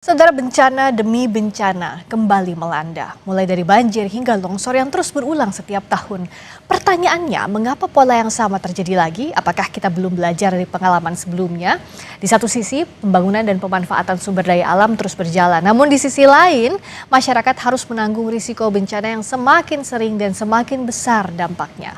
Saudara, bencana demi bencana kembali melanda, mulai dari banjir hingga longsor yang terus berulang setiap tahun. Pertanyaannya, mengapa pola yang sama terjadi lagi? Apakah kita belum belajar dari pengalaman sebelumnya? Di satu sisi, pembangunan dan pemanfaatan sumber daya alam terus berjalan. Namun di sisi lain, masyarakat harus menanggung risiko bencana yang semakin sering dan semakin besar dampaknya.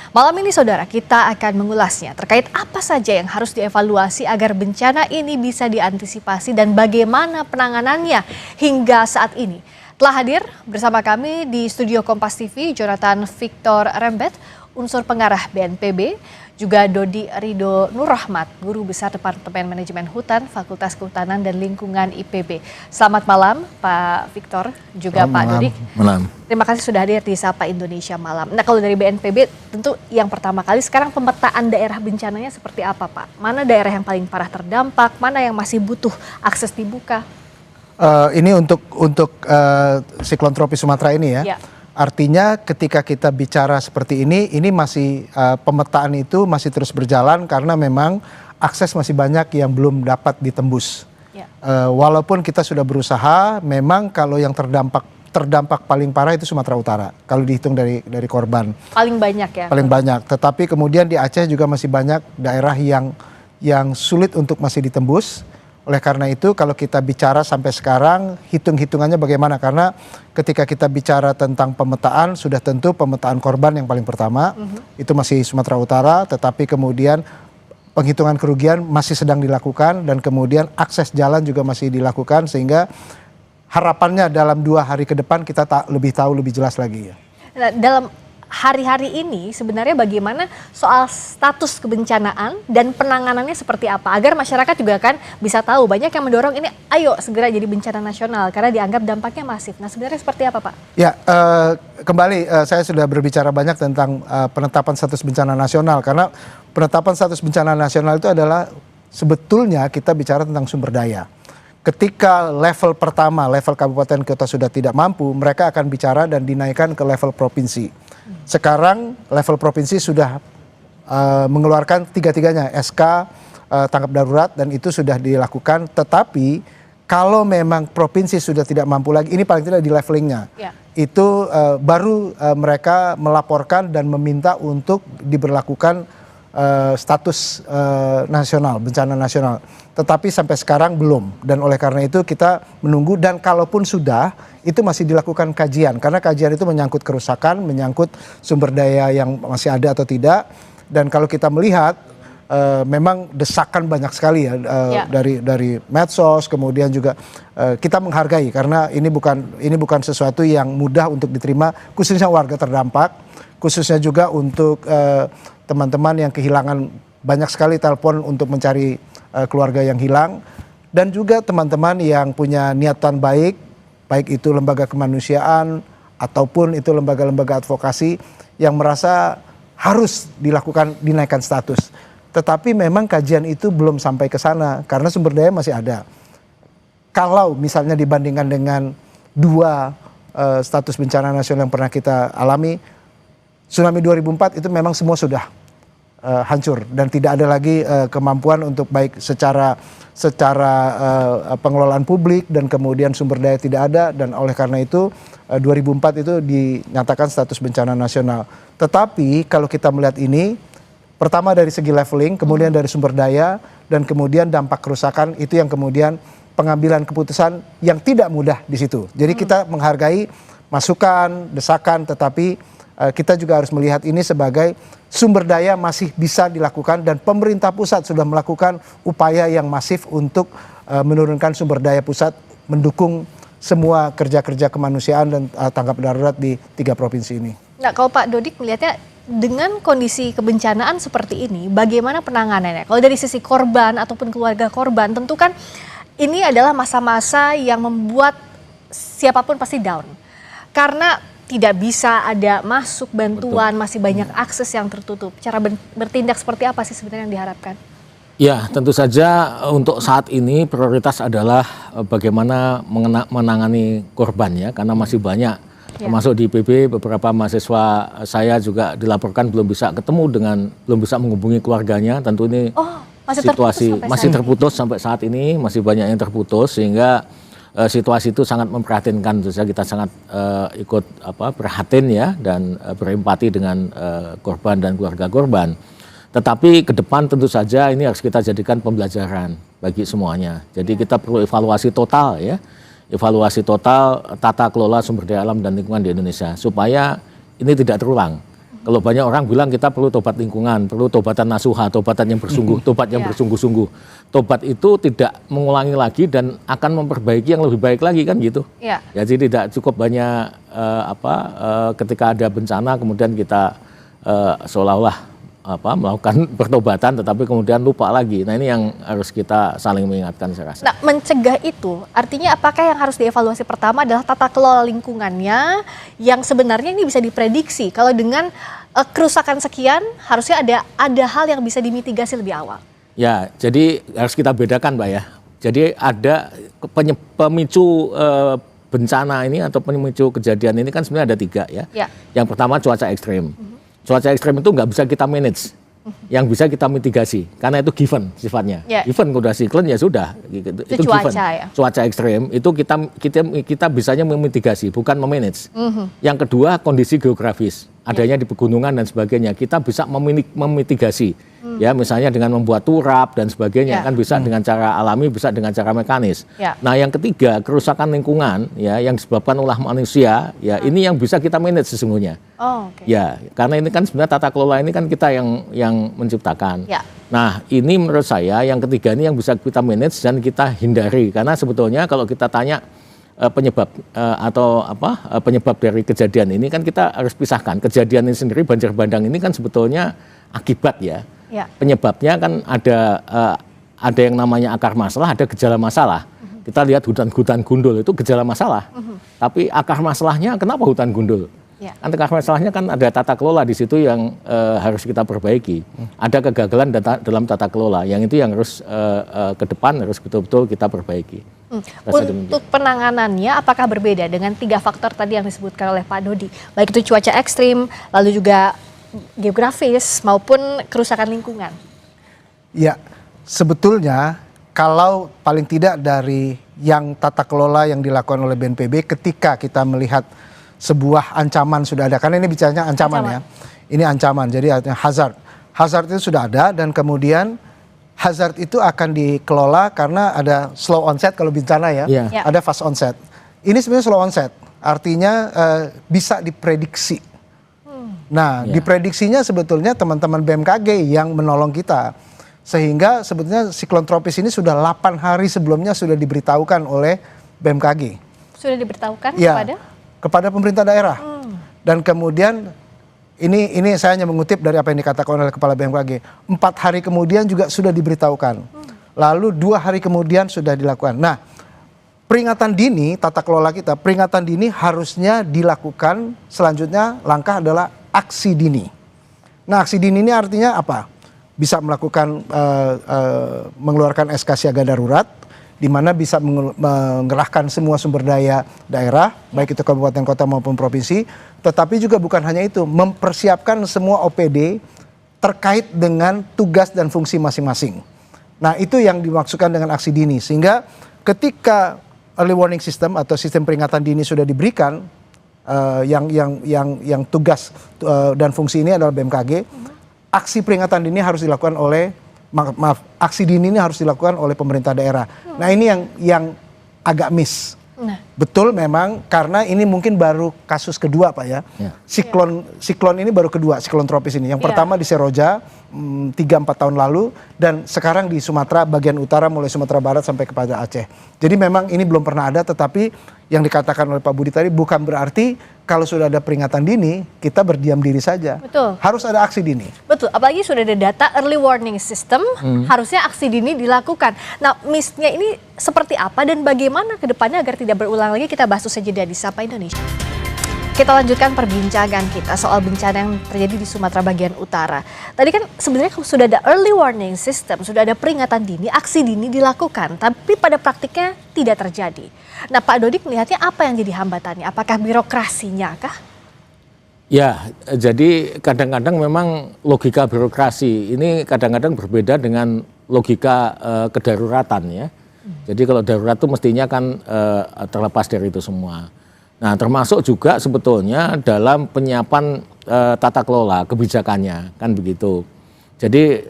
Malam ini saudara, kita akan mengulasnya terkait apa saja yang harus dievaluasi agar bencana ini bisa diantisipasi dan bagaimana penanganannya hingga saat ini. Telah hadir bersama kami di studio Kompas TV Jonathan Victor Rembet, unsur pengarah BNPB, juga Dodi Rido Nurrahmat, Guru Besar Departemen Manajemen Hutan, Fakultas Kehutanan dan Lingkungan IPB. Selamat malam Pak Victor, juga Pak Dodi. Malam. Terima kasih sudah hadir di Sapa Indonesia Malam. Nah, kalau dari BNPB tentu yang pertama kali sekarang pemetaan daerah bencananya seperti apa Pak? Mana daerah yang paling parah terdampak, mana yang masih butuh akses dibuka? Ini untuk siklon tropis Sumatera ini ya. Artinya ketika kita bicara seperti ini masih pemetaan itu masih terus berjalan karena memang akses masih banyak yang belum dapat ditembus. Walaupun kita sudah berusaha, memang kalau yang terdampak paling parah itu Sumatera Utara. Kalau dihitung dari korban. Paling banyak ya? Paling banyak. Tetapi kemudian di Aceh juga masih banyak daerah yang sulit untuk masih ditembus. Oleh karena itu kalau kita bicara sampai sekarang hitung-hitungannya bagaimana, karena ketika kita bicara tentang pemetaan sudah tentu pemetaan korban yang paling pertama itu masih Sumatera Utara, tetapi kemudian penghitungan kerugian masih sedang dilakukan dan kemudian akses jalan juga masih dilakukan, sehingga harapannya dalam 2 hari ke depan kita lebih tahu lebih jelas lagi ya. Nah, dalam hari-hari ini sebenarnya bagaimana soal status kebencanaan dan penanganannya seperti apa agar masyarakat juga kan bisa tahu. Banyak yang mendorong ini ayo segera jadi bencana nasional karena dianggap dampaknya masif. Nah, sebenarnya seperti apa Pak? Ya, kembali saya sudah berbicara banyak tentang penetapan status bencana nasional, karena penetapan status bencana nasional itu adalah sebetulnya kita bicara tentang sumber daya. Ketika level pertama, level kabupaten kota sudah tidak mampu, mereka akan bicara dan dinaikkan ke level provinsi. Sekarang level provinsi sudah mengeluarkan tiga-tiganya SK tanggap darurat dan itu sudah dilakukan. Tetapi kalau memang provinsi sudah tidak mampu lagi, ini paling tidak di levelingnya, itu baru mereka melaporkan dan meminta untuk diberlakukan status nasional, bencana nasional. Tetapi sampai sekarang belum, dan oleh karena itu kita menunggu, dan kalaupun sudah itu masih dilakukan kajian, karena kajian itu menyangkut kerusakan, menyangkut sumber daya yang masih ada atau tidak. Dan kalau kita melihat memang desakan banyak sekali ya, dari medsos, kemudian juga kita menghargai karena ini bukan sesuatu yang mudah untuk diterima, khususnya warga terdampak, khususnya juga untuk teman-teman yang kehilangan, banyak sekali telepon untuk mencari keluarga yang hilang, dan juga teman-teman yang punya niatan baik itu lembaga kemanusiaan ataupun itu lembaga-lembaga advokasi yang merasa harus dinaikkan status. Tetapi memang kajian itu belum sampai ke sana karena sumber daya masih ada. Kalau misalnya dibandingkan dengan 2 status bencana nasional yang pernah kita alami, tsunami 2004 itu memang semua sudah hancur dan tidak ada lagi kemampuan untuk baik secara pengelolaan publik dan kemudian sumber daya tidak ada, dan oleh karena itu 2004 itu dinyatakan status bencana nasional. Tetapi kalau kita melihat ini, pertama dari segi leveling, kemudian dari sumber daya, dan kemudian dampak kerusakan, itu yang kemudian pengambilan keputusan yang tidak mudah di situ. Jadi kita menghargai masukan, desakan, tetapi kita juga harus melihat ini sebagai sumber daya masih bisa dilakukan, dan pemerintah pusat sudah melakukan upaya yang masif untuk menurunkan sumber daya pusat, mendukung semua kerja-kerja kemanusiaan dan tanggap darurat di 3 provinsi ini. Nah, kalau Pak Dodik melihatnya dengan kondisi kebencanaan seperti ini, bagaimana penanganannya? Kalau dari sisi korban ataupun keluarga korban, tentu kan ini adalah masa-masa yang membuat siapapun pasti down. Karena tidak bisa ada masuk bantuan, masih banyak akses yang tertutup. Cara bertindak seperti apa sih sebenarnya yang diharapkan? Ya, tentu saja untuk saat ini prioritas adalah bagaimana menangani korban ya, karena masih banyak. Termasuk di IPB beberapa mahasiswa saya juga dilaporkan belum bisa menghubungi keluarganya. Tentu ini situasi masih terputus sampai saat ini, masih banyak yang terputus, sehingga situasi itu sangat memprihatinkan, tentu saja kita sangat ikut prihatin ya dan berempati dengan korban dan keluarga korban. Tetapi ke depan tentu saja ini harus kita jadikan pembelajaran bagi semuanya. Jadi kita perlu evaluasi total ya, evaluasi total tata kelola sumber daya alam dan lingkungan di Indonesia supaya ini tidak terulang. Kalau banyak orang bilang kita perlu tobat lingkungan, perlu tobatan nasuha, tobatan yang bersungguh, tobat yang bersungguh-sungguh. Tobat itu tidak mengulangi lagi dan akan memperbaiki yang lebih baik lagi kan gitu. Ya. Jadi tidak cukup banyak ketika ada bencana kemudian kita seolah-olah melakukan pertobatan tetapi kemudian lupa lagi. Nah ini yang harus kita saling mengingatkan saya rasa. Nah mencegah itu artinya apakah yang harus dievaluasi pertama adalah tata kelola lingkungannya yang sebenarnya ini bisa diprediksi. Kalau dengan kerusakan sekian harusnya ada hal yang bisa dimitigasi lebih awal. Ya, jadi harus kita bedakan Mbak ya. Jadi ada pemicu bencana ini atau pemicu kejadian ini kan sebenarnya ada 3 ya. Yang pertama cuaca ekstrim. Cuaca ekstrim itu nggak bisa kita manage, yang bisa kita mitigasi, karena itu given sifatnya. Given udah siklon ya sudah, itu cuaca, given. Ya? Cuaca ekstrim itu kita bisanya memitigasi, bukan memanage. Yang kedua kondisi geografis, adanya di pegunungan dan sebagainya, kita bisa memitigasi. Ya misalnya dengan membuat turap dan sebagainya kan bisa dengan cara alami, bisa dengan cara mekanis. Nah yang ketiga kerusakan lingkungan ya yang disebabkan oleh manusia ya ini yang bisa kita manage sesungguhnya. Ya karena ini kan sebenarnya tata kelola ini kan kita yang menciptakan. Nah ini menurut saya yang ketiga ini yang bisa kita manage dan kita hindari karena sebetulnya kalau kita tanya penyebab penyebab dari kejadian ini kan kita harus pisahkan. Kejadian ini sendiri banjir bandang ini kan sebetulnya akibat ya. Penyebabnya kan ada yang namanya akar masalah, ada gejala masalah. Kita lihat hutan gundul itu gejala masalah. Tapi akar masalahnya kenapa hutan gundul? Akar masalahnya kan ada tata kelola di situ yang harus kita perbaiki. Ada kegagalan dalam tata kelola, yang itu yang harus ke depan harus betul-betul kita perbaiki. Untuk penanganannya apakah berbeda dengan 3 faktor tadi yang disebutkan oleh Pak Dodi? Baik itu cuaca ekstrim, lalu juga geografis maupun kerusakan lingkungan. Ya, sebetulnya kalau paling tidak dari yang tata kelola yang dilakukan oleh BNPB ketika kita melihat sebuah ancaman sudah ada, karena ini bicaranya ancaman ya. Ini ancaman, jadi artinya hazard. Hazard itu sudah ada dan kemudian hazard itu akan dikelola karena ada slow onset kalau bencana ya. Ada fast onset. Ini sebenarnya slow onset, artinya bisa diprediksi. Nah, diprediksinya sebetulnya teman-teman BMKG yang menolong kita. Sehingga sebetulnya siklon tropis ini sudah 8 hari sebelumnya sudah diberitahukan oleh BMKG. Sudah diberitahukan kepada pemerintah daerah. Dan kemudian ini saya hanya mengutip dari apa yang dikatakan oleh Kepala BMKG. 4 hari kemudian juga sudah diberitahukan. Lalu 2 hari kemudian sudah dilakukan. Nah, peringatan dini, tata kelola kita, peringatan dini harusnya dilakukan selanjutnya langkah adalah aksi dini. Nah aksi dini ini artinya apa? Bisa melakukan mengeluarkan SK siaga darurat, di mana bisa mengerahkan semua sumber daya daerah, baik itu kabupaten kota maupun provinsi. Tetapi juga bukan hanya itu, mempersiapkan semua OPD terkait dengan tugas dan fungsi masing-masing. Nah itu yang dimaksudkan dengan aksi dini, sehingga ketika early warning system atau sistem peringatan dini sudah diberikan, yang tugas dan fungsi ini adalah BMKG, aksi peringatan dini harus dilakukan oleh aksi dini ini harus dilakukan oleh pemerintah daerah. Nah ini yang agak miss. Betul memang karena ini mungkin baru kasus kedua Pak ya. Siklon ini baru kedua, siklon tropis ini. Yang pertama di Seroja 3-4 tahun lalu dan sekarang di Sumatera bagian utara mulai Sumatera Barat sampai kepada Aceh. Jadi memang ini belum pernah ada, tetapi yang dikatakan oleh Pak Budi tadi bukan berarti kalau sudah ada peringatan dini kita berdiam diri saja. Betul. Harus ada aksi dini. Betul, apalagi sudah ada data early warning system, harusnya aksi dini dilakukan. Nah, miss-nya ini seperti apa dan bagaimana ke depannya agar tidak berulang lagi, kita bahas usai jeda di Sapa Indonesia. Kita lanjutkan perbincangan kita soal bencana yang terjadi di Sumatera bagian utara. Tadi kan sebenarnya sudah ada early warning system, sudah ada peringatan dini, aksi dini dilakukan, tapi pada praktiknya tidak terjadi. Nah Pak Dodi melihatnya apa yang jadi hambatannya? Apakah birokrasinya kah? Ya, jadi kadang-kadang memang logika birokrasi ini kadang-kadang berbeda dengan logika kedaruratan ya. Jadi kalau darurat itu mestinya kan terlepas dari itu semua. Nah, termasuk juga sebetulnya dalam penyiapan tata kelola kebijakannya, kan begitu. Jadi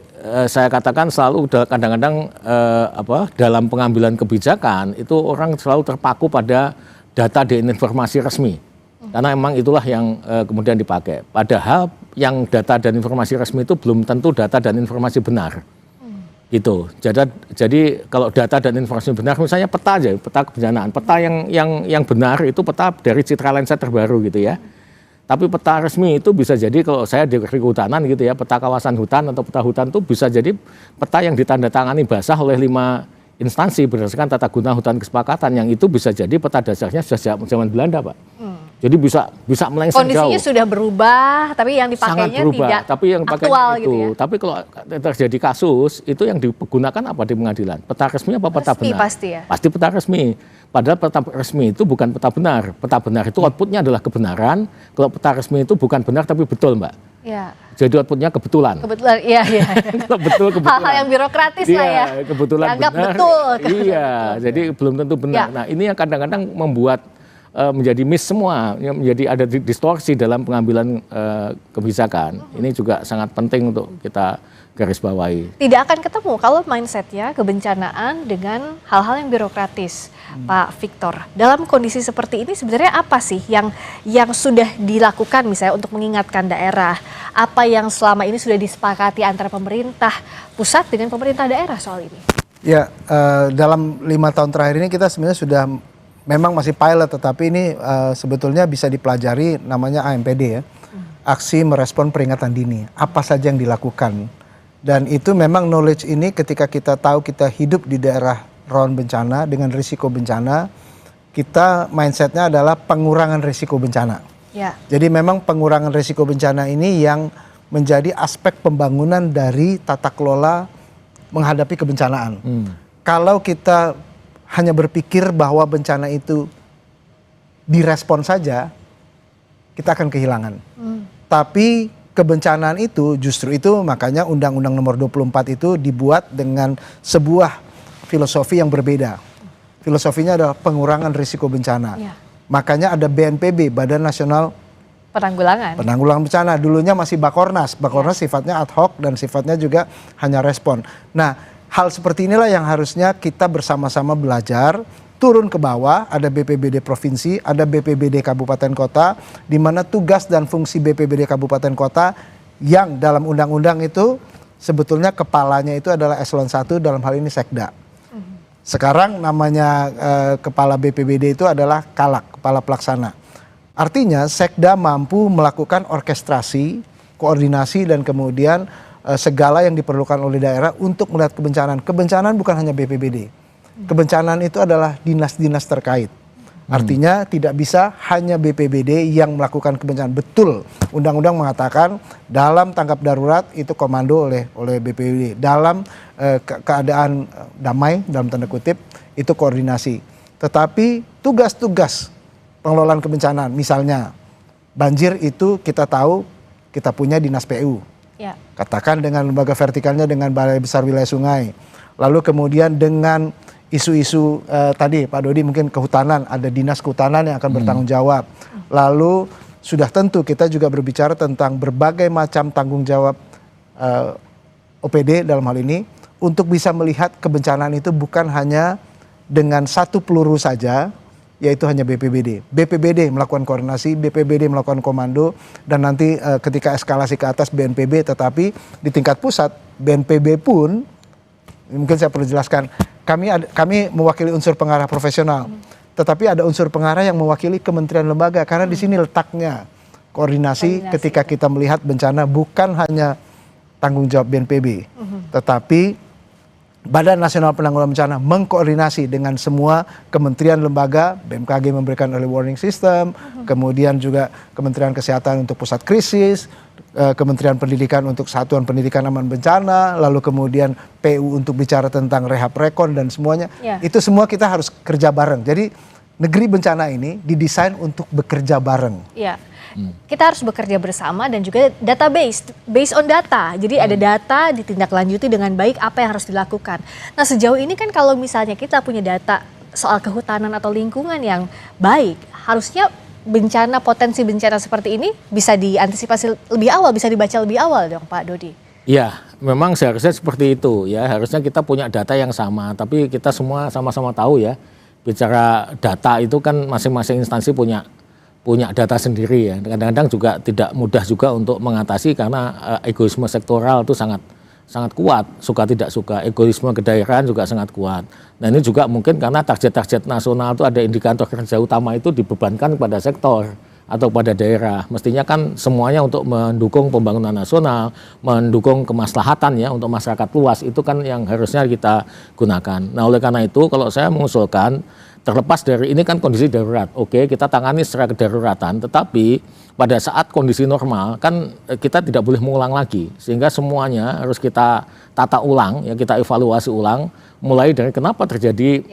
saya katakan selalu kadang-kadang dalam pengambilan kebijakan itu orang selalu terpaku pada data dan informasi resmi. Karena emang itulah yang kemudian dipakai. Padahal yang data dan informasi resmi itu belum tentu data dan informasi benar. Gitu. Jadi kalau data dan informasi benar, misalnya peta aja, peta kebencanaan, peta yang benar itu peta dari Citra Lensa terbaru gitu ya. Tapi peta resmi itu bisa jadi kalau saya di kehutanan gitu ya, peta kawasan hutan atau peta hutan itu bisa jadi peta yang ditandatangani basah oleh 5 instansi berdasarkan tata guna hutan kesepakatan, yang itu bisa jadi peta dasarnya sudah zaman Belanda, Pak. Jadi bisa melengseng jauh. Kondisinya sudah berubah, tapi yang Sangat dipakainya berubah, tidak tapi yang aktual itu. gitu ya. Tapi kalau terjadi kasus itu yang digunakan apa di pengadilan? Peta resmi apa peta Resmi benar? pasti ya. Pasti peta resmi. Padahal peta resmi itu bukan peta benar. Peta benar itu outputnya adalah kebenaran. Kalau peta resmi itu bukan benar tapi betul, Mbak. Ya. Jadi outputnya kebetulan. Kebetulan, iya. Kalau betul kebetulan. Hal-hal yang birokratis lah ya. Kebetulan dianggap benar. betul. Iya, jadi belum tentu benar. Ya. Nah, ini yang kadang-kadang membuat menjadi miss semua, menjadi ada distorsi dalam pengambilan kebijakan. Ini juga sangat penting untuk kita garis bawahi. Tidak akan ketemu kalau mindsetnya kebencanaan dengan hal-hal yang birokratis, Pak Victor. Dalam kondisi seperti ini sebenarnya apa sih yang sudah dilakukan misalnya untuk mengingatkan daerah? Apa yang selama ini sudah disepakati antara pemerintah pusat dengan pemerintah daerah soal ini? Ya, dalam 5 tahun terakhir ini kita sebenarnya sudah memang masih pilot, tetapi ini sebetulnya bisa dipelajari, namanya AMPD ya. Aksi merespon peringatan dini. Apa saja yang dilakukan. Dan itu memang knowledge ini ketika kita tahu kita hidup di daerah rawan bencana dengan risiko bencana, kita mindsetnya adalah pengurangan risiko bencana. Ya. Jadi memang pengurangan risiko bencana ini yang menjadi aspek pembangunan dari tata kelola menghadapi kebencanaan. Kalau kita hanya berpikir bahwa bencana itu direspon saja, kita akan kehilangan. Tapi kebencanaan itu justru itu makanya Undang-Undang Nomor 24 itu dibuat dengan sebuah filosofi yang berbeda. Filosofinya adalah pengurangan risiko bencana. Ya. Makanya ada BNPB, Badan Nasional Penanggulangan Bencana. Dulunya masih Bakornas. Bakornas sifatnya ad hoc dan sifatnya juga hanya respon. Nah, hal seperti inilah yang harusnya kita bersama-sama belajar, turun ke bawah, ada BPBD provinsi, ada BPBD kabupaten kota, di mana tugas dan fungsi BPBD kabupaten kota yang dalam undang-undang itu sebetulnya kepalanya itu adalah eselon 1, dalam hal ini Sekda. Sekarang namanya kepala BPBD itu adalah Kalak, kepala pelaksana. Artinya Sekda mampu melakukan orkestrasi, koordinasi dan kemudian segala yang diperlukan oleh daerah untuk melihat kebencanaan. Kebencanaan bukan hanya BPBD. Kebencanaan itu adalah dinas-dinas terkait. Artinya tidak bisa hanya BPBD yang melakukan kebencanaan. Betul, undang-undang mengatakan dalam tanggap darurat itu komando oleh BPBD. Dalam keadaan damai dalam tanda kutip itu koordinasi. Tetapi tugas-tugas pengelolaan kebencanaan, misalnya banjir itu kita tahu kita punya dinas PU. ya. Katakan dengan lembaga vertikalnya dengan Balai Besar Wilayah Sungai. Lalu kemudian dengan isu-isu tadi Pak Dodi mungkin kehutanan, ada dinas kehutanan yang akan bertanggung jawab. Lalu sudah tentu kita juga berbicara tentang berbagai macam tanggung jawab OPD dalam hal ini untuk bisa melihat kebencanaan itu bukan hanya dengan satu peluru saja, yaitu hanya BPBD. BPBD melakukan koordinasi, BPBD melakukan komando, dan nanti ketika eskalasi ke atas BNPB, tetapi di tingkat pusat BNPB pun, mungkin saya perlu jelaskan, kami mewakili unsur pengarah profesional, tetapi ada unsur pengarah yang mewakili kementerian lembaga, karena di sini letaknya koordinasi ketika kita melihat bencana bukan hanya tanggung jawab BNPB, tetapi Badan Nasional Penanggulangan Bencana mengkoordinasi dengan semua kementerian lembaga, BMKG memberikan early warning system, kemudian juga Kementerian Kesehatan untuk pusat krisis, Kementerian Pendidikan untuk Satuan Pendidikan Aman Bencana, lalu kemudian PU untuk bicara tentang rehab rekon dan semuanya. Itu semua kita harus kerja bareng. Jadi negeri bencana ini didesain untuk bekerja bareng. Iya. Kita harus bekerja bersama dan juga database, based on data. Jadi ada data ditindaklanjuti dengan baik apa yang harus dilakukan. Nah sejauh ini kan kalau misalnya kita punya data soal kehutanan atau lingkungan yang baik, harusnya potensi bencana seperti ini bisa diantisipasi lebih awal, bisa dibaca lebih awal dong Pak Dodi. Ya, memang seharusnya seperti itu ya. Harusnya kita punya data yang sama, tapi kita semua sama-sama tahu ya. Bicara data itu kan masing-masing instansi punya data sendiri ya. Kadang-kadang juga tidak mudah juga untuk mengatasi karena egoisme sektoral itu sangat kuat, suka tidak suka, egoisme kedaerahan juga sangat kuat. Nah ini juga mungkin karena target-target nasional itu ada indikator kerja utama itu dibebankan kepada sektor atau pada daerah. Mestinya kan semuanya untuk mendukung pembangunan nasional, mendukung kemaslahatan ya untuk masyarakat luas, itu kan yang harusnya kita gunakan. Nah oleh karena itu kalau saya mengusulkan, terlepas dari ini kan kondisi darurat, oke kita tangani secara kedaruratan, tetapi pada saat kondisi normal kan kita tidak boleh mengulang lagi, sehingga semuanya harus kita tata ulang, ya kita evaluasi ulang, mulai dari kenapa terjadi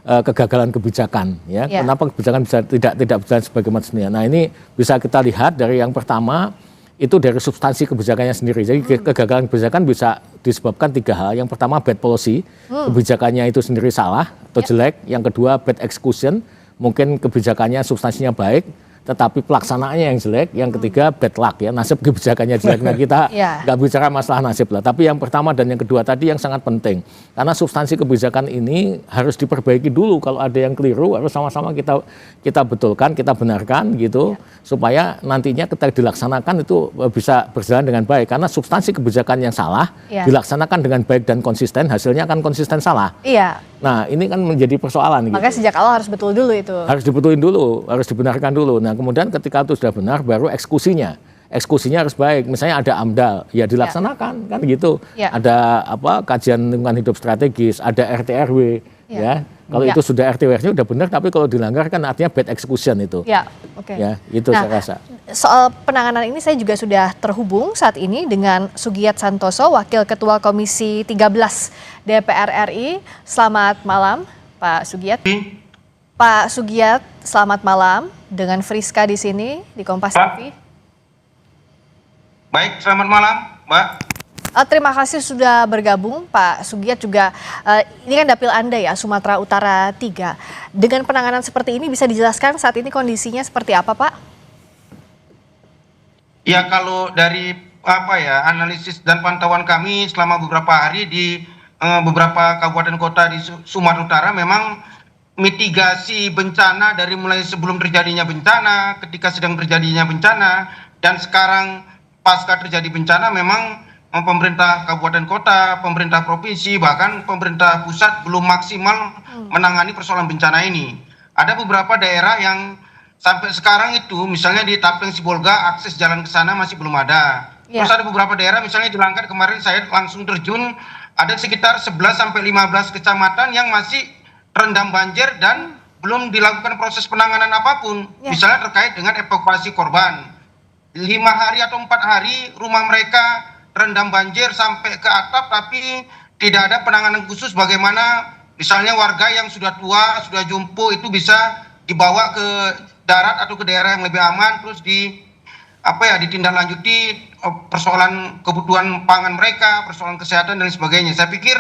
kegagalan kebijakan, ya kenapa kebijakan bisa tidak berjalan sebagaimana semestinya. Nah ini bisa kita lihat dari yang pertama itu dari substansi kebijakannya sendiri. Jadi kegagalan kebijakan bisa disebabkan 3 hal. Yang pertama bad policy, kebijakannya itu sendiri salah atau jelek. Yang kedua bad execution, mungkin kebijakannya substansinya baik, tetapi pelaksanaannya yang jelek. Yang ketiga bad luck ya, nasib kebijakannya jelek. Nah kita nggak bicara masalah nasib lah, tapi yang pertama dan yang kedua tadi yang sangat penting, karena substansi kebijakan ini harus diperbaiki dulu. Kalau ada yang keliru harus sama-sama kita betulkan, kita benarkan gitu, supaya nantinya ketika dilaksanakan itu bisa berjalan dengan baik. Karena substansi kebijakan yang salah dilaksanakan dengan baik dan konsisten, hasilnya akan konsisten salah. Nah ini kan menjadi persoalan. Makanya gitu. Sejak awal harus betul dulu itu. Harus dibetulin dulu, harus dibenarkan dulu. Nah kemudian ketika itu sudah benar, baru eksekusinya harus baik. Misalnya ada AMDAL, ya dilaksanakan kan gitu. Ada kajian lingkungan hidup strategis, ada RT/RW, ya. Kalau itu sudah RT/RW udah benar, tapi kalau dilanggar kan artinya bad execution itu. Ya, itu saya rasa. Soal penanganan ini saya juga sudah terhubung saat ini dengan Sugiyat Santoso, Wakil Ketua Komisi 13 DPR RI. Selamat malam, Pak Sugiyat. Pak Sugiyat, selamat malam dengan Friska di sini di Kompas TV. Baik, selamat malam, Mbak. Terima kasih sudah bergabung, Pak Sugiyat juga. Ini kan dapil Anda ya, Sumatera Utara 3. Dengan penanganan seperti ini bisa dijelaskan saat ini kondisinya seperti apa, Pak? Ya, kalau dari analisis dan pantauan kami selama beberapa hari di beberapa kabupaten kota di Sumatera Utara, memang mitigasi bencana dari mulai sebelum terjadinya bencana, ketika sedang terjadinya bencana, dan sekarang pasca terjadi bencana, memang pemerintah kabupaten kota, pemerintah provinsi, bahkan pemerintah pusat belum maksimal menangani persoalan bencana ini. Ada beberapa daerah yang sampai sekarang itu, misalnya di Tapeng Sibolga, akses jalan ke sana masih belum ada. Terus ada beberapa daerah, misalnya di Langkat kemarin saya langsung terjun, ada sekitar 11-15 kecamatan yang masih rendam banjir dan belum dilakukan proses penanganan apapun. Misalnya terkait dengan evakuasi korban. 5 hari atau 4 hari rumah mereka rendam banjir sampai ke atap, tapi tidak ada penanganan khusus bagaimana misalnya warga yang sudah tua, sudah jumpo itu bisa dibawa ke darat atau ke daerah yang lebih aman, terus ditindaklanjuti persoalan kebutuhan pangan mereka, persoalan kesehatan dan sebagainya. Saya pikir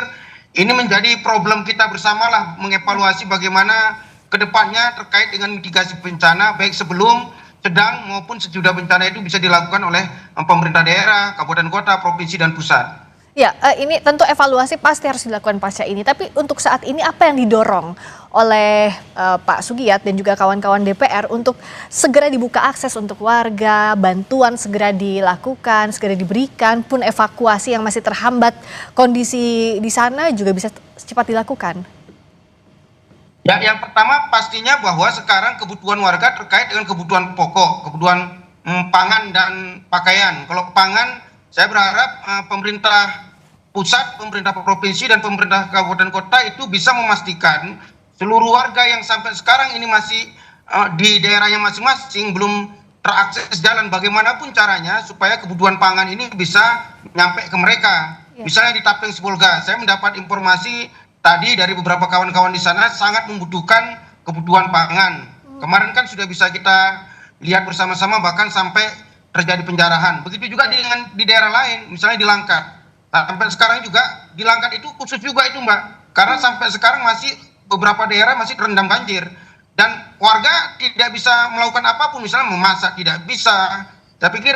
ini menjadi problem kita bersama lah, mengevaluasi bagaimana kedepannya terkait dengan mitigasi bencana, baik sebelum, sedang maupun sesudah bencana itu bisa dilakukan oleh pemerintah daerah, kabupaten kota, provinsi dan pusat. Ya, ini tentu evaluasi pasti harus dilakukan pasca ini. Tapi untuk saat ini apa yang didorong oleh Pak Sugiyat dan juga kawan-kawan DPR untuk segera dibuka akses untuk warga, bantuan segera dilakukan, segera diberikan, pun evakuasi yang masih terhambat kondisi di sana juga bisa cepat dilakukan? Ya, yang pertama pastinya bahwa sekarang kebutuhan warga terkait dengan kebutuhan pokok, kebutuhan pangan dan pakaian. Kalau pangan, saya berharap pemerintah pusat, pemerintah provinsi, dan pemerintah kabupaten kota itu bisa memastikan seluruh warga yang sampai sekarang ini masih di daerahnya masing-masing belum terakses jalan, bagaimanapun caranya supaya kebutuhan pangan ini bisa nyampe ke mereka. Misalnya di Tapeng Sibolga, saya mendapat informasi tadi dari beberapa kawan-kawan di sana sangat membutuhkan kebutuhan pangan. Kemarin kan sudah bisa kita lihat bersama-sama bahkan sampai terjadi penjarahan. Begitu juga dengan di daerah lain, misalnya di Langkat. Sampai sekarang juga di Langkat itu khusus juga itu Mbak, karena sampai sekarang masih beberapa daerah masih terendam banjir dan warga tidak bisa melakukan apapun, misalnya memasak tidak bisa. Saya pikir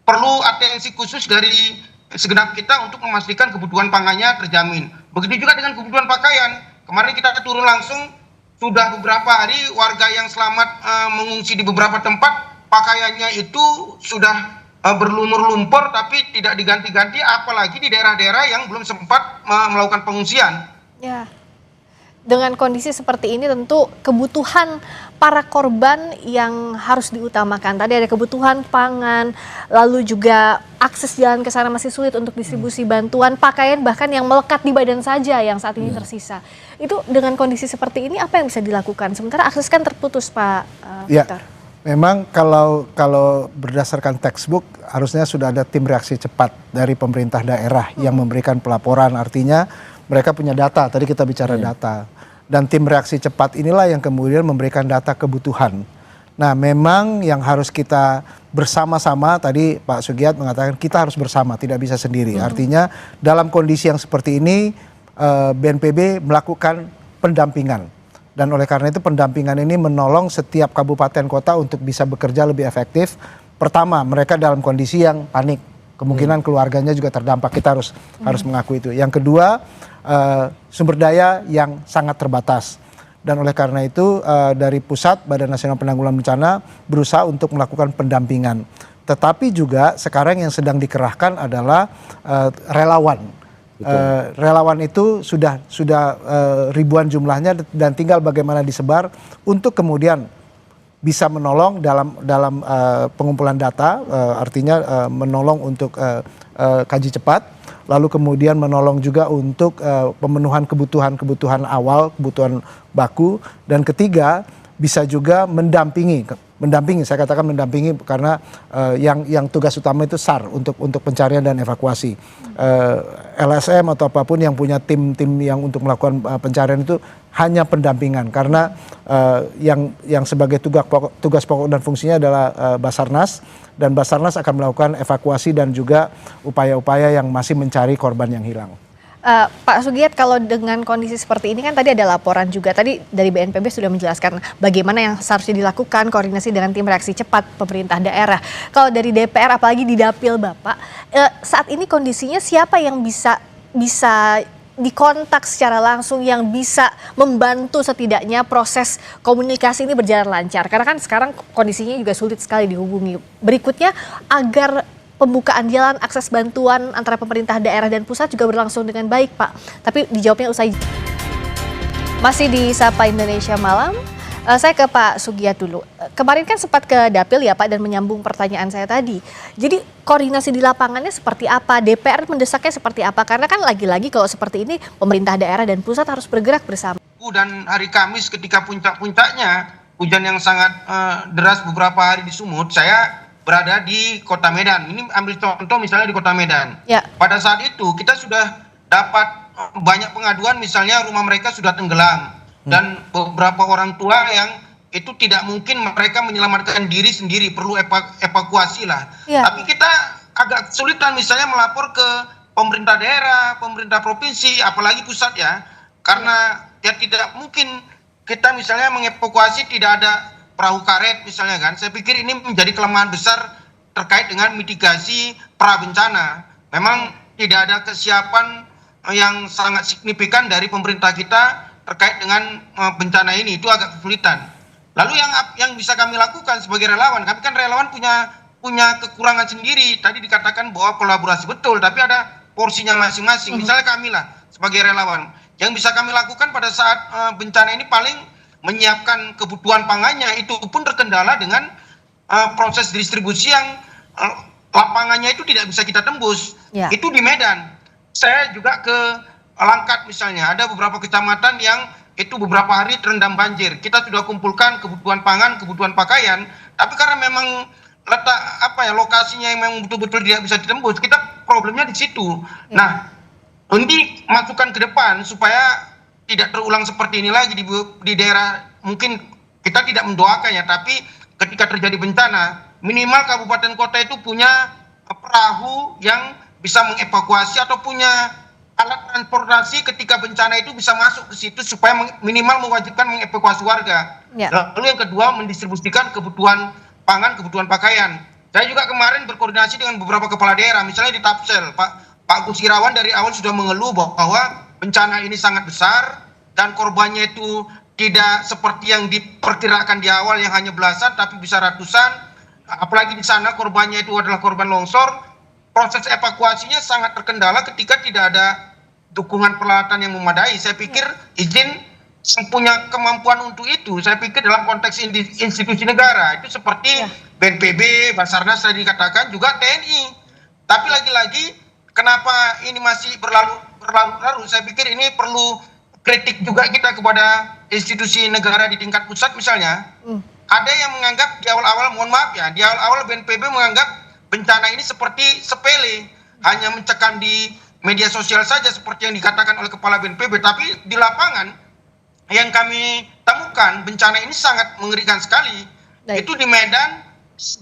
perlu atensi khusus dari segenap kita untuk memastikan kebutuhan pangannya terjamin. Begitu juga dengan kebutuhan pakaian. Kemarin kita turun langsung, sudah beberapa hari warga yang selamat mengungsi di beberapa tempat, pakaiannya itu sudah berlumur lumpur tapi tidak diganti-ganti, apalagi di daerah-daerah yang belum sempat melakukan pengungsian. Ya. Dengan kondisi seperti ini tentu kebutuhan para korban yang harus diutamakan. Tadi ada kebutuhan pangan, lalu juga akses jalan ke sana masih sulit untuk distribusi bantuan, pakaian bahkan yang melekat di badan saja yang saat ini tersisa. Itu dengan kondisi seperti ini apa yang bisa dilakukan? Sementara akses kan terputus, Pak Victor. Memang kalau berdasarkan textbook harusnya sudah ada tim reaksi cepat dari pemerintah daerah yang memberikan pelaporan, artinya mereka punya data, tadi kita bicara data. Dan tim reaksi cepat inilah yang kemudian memberikan data kebutuhan. Nah memang yang harus kita bersama-sama, tadi Pak Sugiat mengatakan kita harus bersama, tidak bisa sendiri. Artinya dalam kondisi yang seperti ini BNPB melakukan pendampingan. Dan oleh karena itu pendampingan ini menolong setiap kabupaten kota untuk bisa bekerja lebih efektif. Pertama, mereka dalam kondisi yang panik. Kemungkinan keluarganya juga terdampak, kita harus mengakui itu. Yang kedua, sumber daya yang sangat terbatas. Dan oleh karena itu dari pusat Badan Nasional Penanggulangan Bencana berusaha untuk melakukan pendampingan. Tetapi juga sekarang yang sedang dikerahkan adalah relawan. Relawan itu sudah ribuan jumlahnya dan tinggal bagaimana disebar untuk kemudian bisa menolong dalam pengumpulan data, artinya menolong untuk kaji cepat, lalu kemudian menolong juga untuk pemenuhan kebutuhan awal, kebutuhan baku, dan ketiga bisa juga mendampingi, saya katakan mendampingi karena yang tugas utama itu SAR untuk pencarian dan evakuasi. LSM atau apapun yang punya tim yang untuk melakukan pencarian itu hanya pendampingan karena yang sebagai tugas pokok dan fungsinya adalah Basarnas, dan Basarnas akan melakukan evakuasi dan juga upaya-upaya yang masih mencari korban yang hilang. Pak Sugiat, kalau dengan kondisi seperti ini kan tadi ada laporan juga, tadi dari BNPB sudah menjelaskan bagaimana yang seharusnya dilakukan, koordinasi dengan tim reaksi cepat pemerintah daerah. Kalau dari DPR apalagi di Dapil Bapak, saat ini kondisinya siapa yang bisa dikontak secara langsung, yang bisa membantu setidaknya proses komunikasi ini berjalan lancar? Karena kan sekarang kondisinya juga sulit sekali dihubungi. Berikutnya, agar pembukaan jalan akses bantuan antara pemerintah daerah dan pusat juga berlangsung dengan baik, Pak. Tapi dijawabnya usai. Masih di Sapa Indonesia Malam, saya ke Pak Sugiat dulu. Kemarin kan sempat ke Dapil ya Pak, dan menyambung pertanyaan saya tadi. Jadi koordinasi di lapangannya seperti apa? DPR mendesaknya seperti apa? Karena kan lagi-lagi kalau seperti ini pemerintah daerah dan pusat harus bergerak bersama. Dan hari Kamis ketika puncak-puncaknya hujan yang sangat deras beberapa hari di Sumut, saya berada di Kota Medan. Ini ambil contoh misalnya di Kota Medan. Ya. Pada saat itu kita sudah dapat banyak pengaduan, misalnya rumah mereka sudah tenggelam dan beberapa orang tua yang itu tidak mungkin mereka menyelamatkan diri sendiri, perlu evakuasi lah. Ya. Tapi kita agak kesulitan misalnya melapor ke pemerintah daerah, pemerintah provinsi, apalagi pusat ya. Karena ya tidak mungkin kita misalnya mengevakuasi tidak ada perahu karet misalnya kan. Saya pikir ini menjadi kelemahan besar terkait dengan mitigasi prabencana. Memang tidak ada kesiapan yang sangat signifikan dari pemerintah kita terkait dengan bencana ini, itu agak kesulitan. Lalu yang bisa kami lakukan sebagai relawan, kami kan relawan punya kekurangan sendiri. Tadi dikatakan bahwa kolaborasi betul, tapi ada porsinya masing-masing. Misalnya kami lah sebagai relawan, yang bisa kami lakukan pada saat bencana ini paling menyiapkan kebutuhan pangannya, itu pun terkendala dengan proses distribusi yang lapangannya itu tidak bisa kita tembus. Ya. Itu di Medan. Saya juga ke Langkat misalnya, ada beberapa kecamatan yang itu beberapa hari terendam banjir. Kita sudah kumpulkan kebutuhan pangan, kebutuhan pakaian, tapi karena memang letak lokasinya yang memang betul-betul tidak bisa ditembus, kita problemnya di situ. Ya. Nah, ini masukan ke depan supaya tidak terulang seperti ini lagi di daerah mungkin kita tidak mendoakan ya, tapi ketika terjadi bencana, minimal kabupaten kota itu punya perahu yang bisa mengevakuasi atau punya alat transportasi ketika bencana itu bisa masuk ke situ supaya minimal mewajibkan mengevakuasi warga. Ya. Lalu yang kedua, mendistribusikan kebutuhan pangan, kebutuhan pakaian. Saya juga kemarin berkoordinasi dengan beberapa kepala daerah, misalnya di Tapsel, Pak Gus Irawan dari awal sudah mengeluh bahwa bencana ini sangat besar dan korbannya itu tidak seperti yang diperkirakan di awal yang hanya belasan tapi bisa ratusan, apalagi di sana korbannya itu adalah korban longsor. Proses evakuasinya sangat terkendala ketika tidak ada dukungan peralatan yang memadai. Saya pikir izin yang punya kemampuan untuk itu, saya pikir dalam konteks institusi negara itu seperti BNPB, Basarnas tadi dikatakan, juga TNI. Tapi lagi-lagi kenapa ini masih berlarut-larut? Saya pikir ini perlu kritik juga kita kepada institusi negara di tingkat pusat misalnya. Ada yang menganggap di awal-awal, mohon maaf ya, di awal-awal BNPB menganggap bencana ini seperti sepele, hanya mencekam di media sosial saja seperti yang dikatakan oleh Kepala BNPB. Tapi di lapangan yang kami temukan bencana ini sangat mengerikan sekali. Itu di Medan,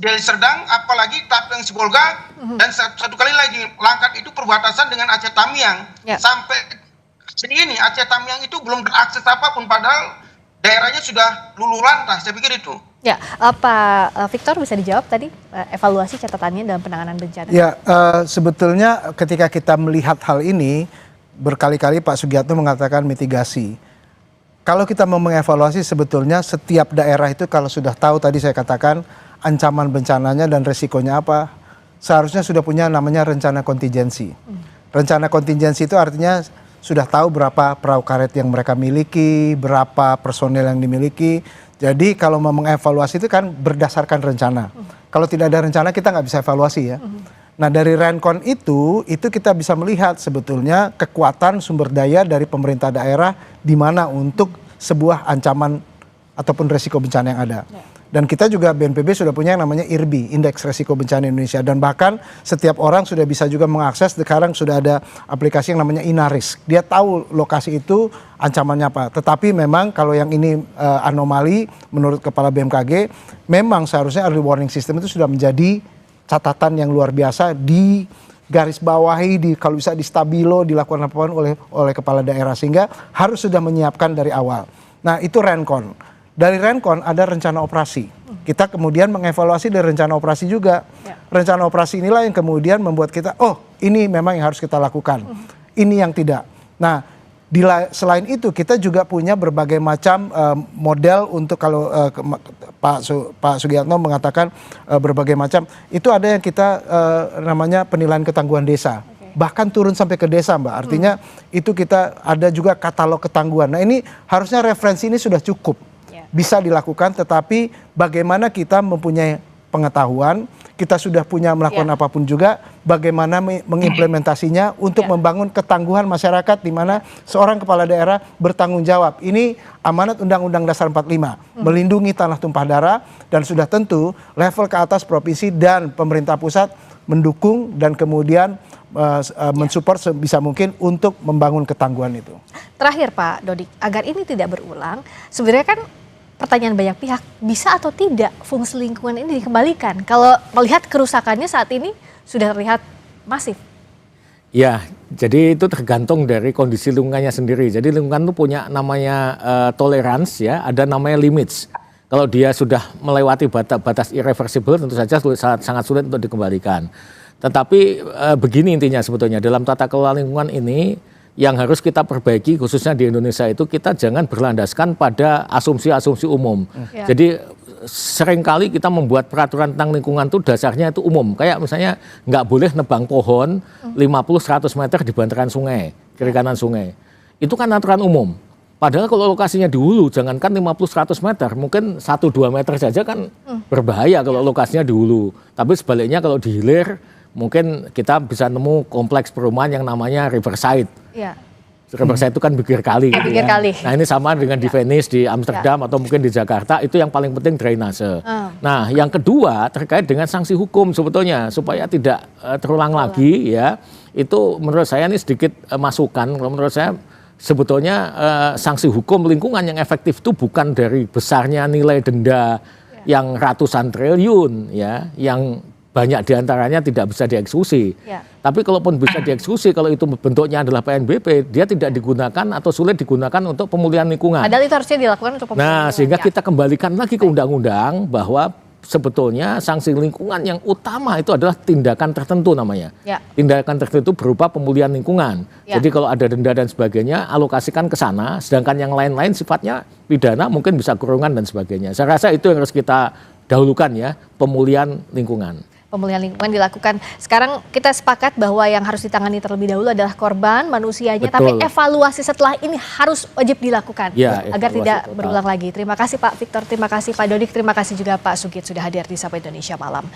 Deli Serdang, apalagi Tapeng Sibolga, dan satu kali lagi Langkat itu perbatasan dengan Aceh Tamiang. Sampai ini Aceh Tamiang itu belum terakses apapun, padahal daerahnya sudah luluh lantas. Saya pikir itu. Ya, Pak Victor bisa dijawab tadi evaluasi catatannya dalam penanganan bencana. Ya, sebetulnya ketika kita melihat hal ini berkali-kali Pak Sugiatno mengatakan mitigasi. Kalau kita mau mengevaluasi sebetulnya setiap daerah itu kalau sudah tahu tadi saya katakan ancaman bencananya dan resikonya apa, seharusnya sudah punya namanya rencana kontingensi. Rencana kontingensi itu artinya sudah tahu berapa perahu karet yang mereka miliki, berapa personel yang dimiliki. Jadi kalau mau mengevaluasi itu kan berdasarkan rencana. Kalau tidak ada rencana kita nggak bisa evaluasi ya. Nah dari Rencon itu kita bisa melihat sebetulnya kekuatan sumber daya dari pemerintah daerah di mana untuk sebuah ancaman ataupun resiko bencana yang ada. Dan kita juga BNPB sudah punya yang namanya IRBI, Indeks Resiko Bencana Indonesia. Dan bahkan setiap orang sudah bisa juga mengakses, sekarang sudah ada aplikasi yang namanya Inaris. Dia tahu lokasi itu ancamannya apa. Tetapi memang kalau yang ini anomali menurut Kepala BMKG, memang seharusnya early warning system itu sudah menjadi catatan yang luar biasa di garis bawahi, kalau bisa di stabilo, dilakukan laporan oleh kepala daerah. Sehingga harus sudah menyiapkan dari awal. Nah itu Rencon. Dari Rencon ada rencana operasi. Kita kemudian mengevaluasi dari rencana operasi juga. Rencana operasi inilah yang kemudian membuat kita, oh ini memang yang harus kita lakukan. Ini yang tidak. Nah selain itu kita juga punya berbagai macam model untuk kalau Pak Sugiatno mengatakan berbagai macam. Itu ada yang kita namanya penilaian ketangguhan desa. Bahkan turun sampai ke desa Mbak. Artinya itu kita ada juga katalog ketangguhan. Nah ini harusnya referensi ini sudah cukup. Bisa dilakukan, tetapi bagaimana kita mempunyai pengetahuan, kita sudah punya melakukan apapun juga, bagaimana mengimplementasinya untuk membangun ketangguhan masyarakat di mana seorang kepala daerah bertanggung jawab. Ini amanat Undang-Undang Dasar 45, melindungi tanah tumpah darah, dan sudah tentu level ke atas provinsi dan pemerintah pusat mendukung dan kemudian mensupport sebisa mungkin untuk membangun ketangguhan itu. Terakhir Pak Dodik, agar ini tidak berulang, sebenarnya kan pertanyaan banyak pihak, bisa atau tidak fungsi lingkungan ini dikembalikan? Kalau melihat kerusakannya saat ini sudah terlihat masif. Ya, jadi itu tergantung dari kondisi lingkungannya sendiri. Jadi lingkungan itu punya namanya toleransi ya, ada namanya limits. Kalau dia sudah melewati batas irreversible tentu saja sangat sulit untuk dikembalikan. Tetapi begini intinya sebetulnya dalam tata kelola lingkungan ini yang harus kita perbaiki khususnya di Indonesia itu kita jangan berlandaskan pada asumsi-asumsi umum. Jadi seringkali kita membuat peraturan tentang lingkungan itu dasarnya itu umum. Kayak misalnya nggak boleh nebang pohon 50-100 meter di bantaran sungai, kiri kanan sungai. Itu kan aturan umum. Padahal kalau lokasinya di hulu jangankan 50-100 meter, mungkin 1-2 meter saja kan berbahaya kalau lokasinya di hulu. Tapi sebaliknya kalau di hilir mungkin kita bisa nemu kompleks perumahan yang namanya riverside. Riverside itu kan bibir kali. Gitu ya. Nah ini sama dengan di Venice, di Amsterdam atau mungkin di Jakarta, itu yang paling penting drainase. Nah yang kedua terkait dengan sanksi hukum sebetulnya supaya tidak terulang lagi ya, itu menurut saya ini sedikit masukan. Kalau menurut saya sebetulnya sanksi hukum lingkungan yang efektif itu bukan dari besarnya nilai denda yang ratusan triliun ya, yang banyak diantaranya tidak bisa dieksekusi. Ya. Tapi kalaupun bisa dieksekusi, kalau itu bentuknya adalah PNBP, dia tidak digunakan atau sulit digunakan untuk pemulihan lingkungan. Padahal itu harusnya dilakukan untuk pemulihan Nah, lingkungan, sehingga ya. kita kembalikan lagi ke undang-undang bahwa sebetulnya sanksi lingkungan yang utama itu adalah tindakan tertentu namanya. Ya. Tindakan tertentu berupa pemulihan lingkungan. Ya. Jadi kalau ada denda dan sebagainya, alokasikan ke sana, sedangkan yang lain-lain sifatnya pidana, mungkin bisa kurungan dan sebagainya. Saya rasa itu yang harus kita dahulukan ya, pemulihan lingkungan. Pemulihan lingkungan dilakukan. Sekarang kita sepakat bahwa yang harus ditangani terlebih dahulu adalah korban manusianya, Betul. tapi evaluasi setelah ini harus wajib dilakukan Ya, agar evaluasi tidak total. berulang lagi. Terima kasih Pak Victor, terima kasih Pak Dodik, terima kasih juga Pak Sugit sudah hadir di Sapa Indonesia Malam.